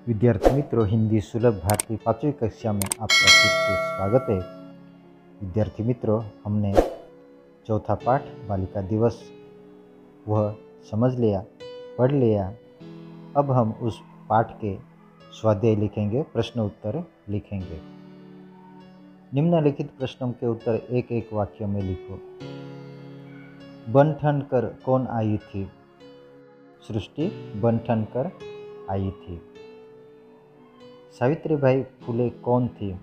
विद्यार्थी मित्रों, हिंदी सुलभ भारती 5वीं कक्षा में आपका फिर से स्वागत है। विद्यार्थी मित्रों, हमने चौथा पाठ बालिका दिवस वह समझ लिया, पढ़ लिया। अब हम उस पाठ के स्वाध्याय लिखेंगे, प्रश्न उत्तर लिखेंगे। निम्नलिखित प्रश्नों के उत्तर एक एक वाक्य में लिखो। बन ठन कर कौन आई थी? सृष्टि बन ठन कर आई थी। सावित्रीबाई फुले कौन थी?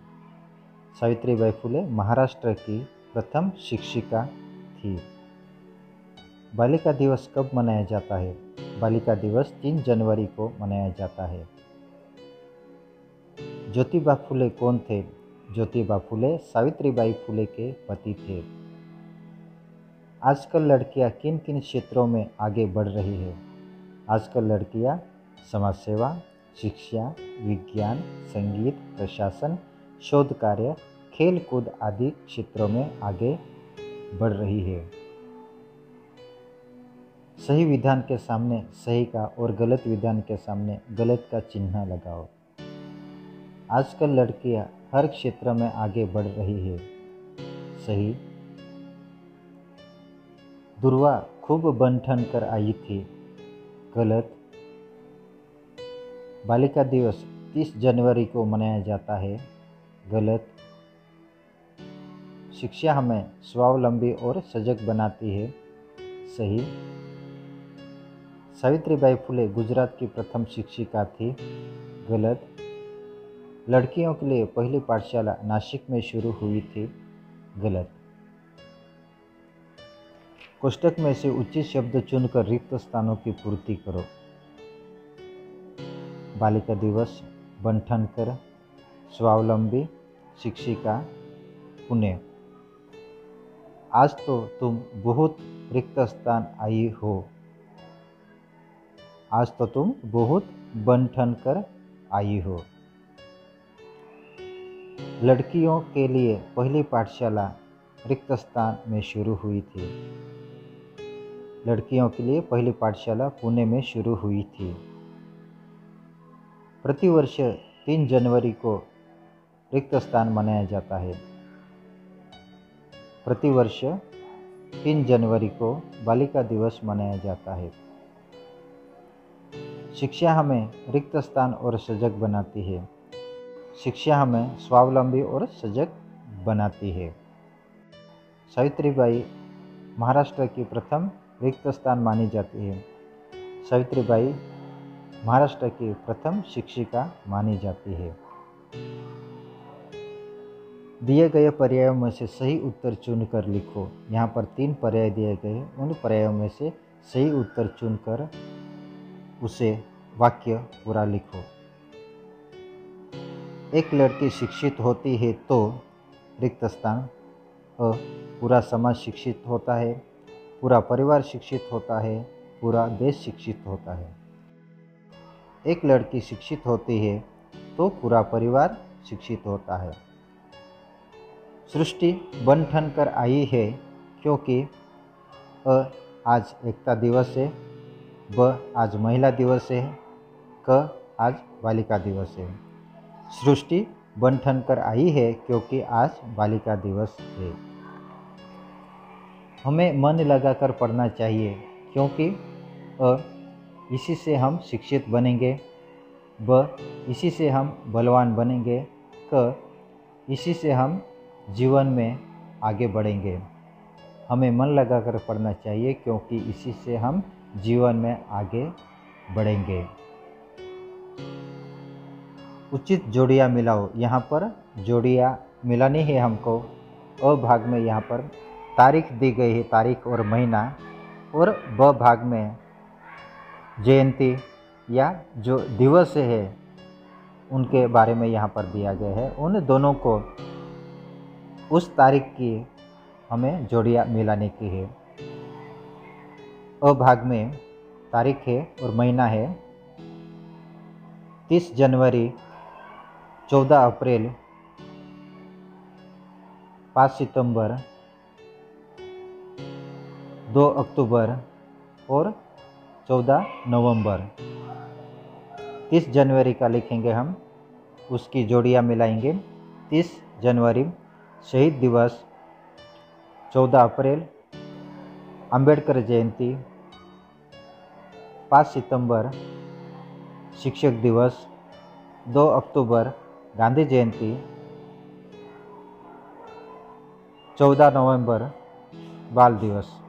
सावित्रीबाई फुले महाराष्ट्र की प्रथम शिक्षिका थी। बालिका दिवस कब मनाया जाता है? बालिका दिवस 3 जनवरी को मनाया जाता है। ज्योतिबा फुले कौन थे? ज्योतिबा फुले सावित्रीबाई फुले के पति थे। आजकल लड़कियां किन किन क्षेत्रों में आगे बढ़ रही है? आजकल लड़कियां समाज सेवा, शिक्षा, विज्ञान, संगीत, प्रशासन, शोध कार्य, खेल कूद आदि क्षेत्रों में आगे बढ़ रही है। सही विधान के सामने सही का और गलत विधान के सामने गलत का चिन्ह लगाओ। आजकल लड़कियां हर क्षेत्र में आगे बढ़ रही है। सही। दुर्वा खूब बन ठन कर आई थी। गलत। बालिका दिवस 30 जनवरी को मनाया जाता है। गलत। शिक्षा हमें स्वावलंबी और सजग बनाती है। सही। सावित्रीबाई फुले गुजरात की प्रथम शिक्षिका थी। गलत। लड़कियों के लिए पहली पाठशाला नासिक में शुरू हुई थी। गलत। कोष्टक में से उचित शब्द चुनकर रिक्त स्थानों की पूर्ति करो। बालिका दिवस, बन ठन कर, स्वावलंबी, शिक्षिका, पुण्य। आज तो तुम बहुत रिक्त स्थान आई हो। आज तो तुम बहुत बन ठन कर आई हो। लड़कियों के लिए पहली पाठशाला रिक्त स्थान में शुरू हुई थी। लड़कियों के लिए पहली पाठशाला पुणे में शुरू हुई थी। प्रतिवर्ष 3 जनवरी को रिक्त स्थान मनाया जाता है। प्रतिवर्ष 3 जनवरी को बालिका दिवस मनाया जाता है। शिक्षा हमें रिक्त स्थान और सजग बनाती है। शिक्षा हमें स्वावलंबी और सजग बनाती है। सावित्रीबाई महाराष्ट्र की प्रथम रिक्त स्थान मानी जाती है। सावित्रीबाई महाराष्ट्र की प्रथम शिक्षिका मानी जाती है। दिए गए पर्यायों में से सही उत्तर चुनकर लिखो। यहाँ पर 3 पर्याय दिए गए, उन पर्यायों में से सही उत्तर चुनकर उसे वाक्य पूरा लिखो। एक लड़की शिक्षित होती है तो रिक्त स्थान। अ, पूरा समाज शिक्षित होता है, पूरा परिवार शिक्षित होता है, पूरा देश शिक्षित होता है। एक लड़की शिक्षित होती है तो पूरा परिवार शिक्षित होता है। सृष्टि बन ठन कर आई है क्योंकि अ, आज एकता दिवस है, ब आज महिला दिवस है, क आज बालिका दिवस है। सृष्टि बन ठन कर आई है क्योंकि आज बालिका दिवस है। हमें मन लगाकर पढ़ना चाहिए क्योंकि अ इसी से हम शिक्षित बनेंगे, ब इसी से हम बलवान बनेंगे, क इसी से हम जीवन में आगे बढ़ेंगे। हमें मन लगाकर पढ़ना चाहिए क्योंकि इसी से हम जीवन में आगे बढ़ेंगे। उचित जोड़ियाँ मिलाओ। यहाँ पर जोड़ियाँ मिलानी है हमको। अ भाग में यहाँ पर तारीख दी गई है, तारीख और महीना, और ब भाग में जयंती या जो दिवस है उनके बारे में यहाँ पर दिया गया है। उन दोनों को उस तारीख की हमें जोड़ियाँ मिलाने की है। अ भाग में तारीख है और महीना है 30 जनवरी, 14 अप्रैल, 5 सितंबर, 2 अक्टूबर और 14 नवंबर। 30 जनवरी का लिखेंगे हम, उसकी जोड़ियाँ मिलाएंगे। 30 जनवरी शहीद दिवस, 14 अप्रैल अंबेडकर जयंती, 5 सितंबर शिक्षक दिवस, 2 अक्टूबर गांधी जयंती, 14 नवंबर बाल दिवस।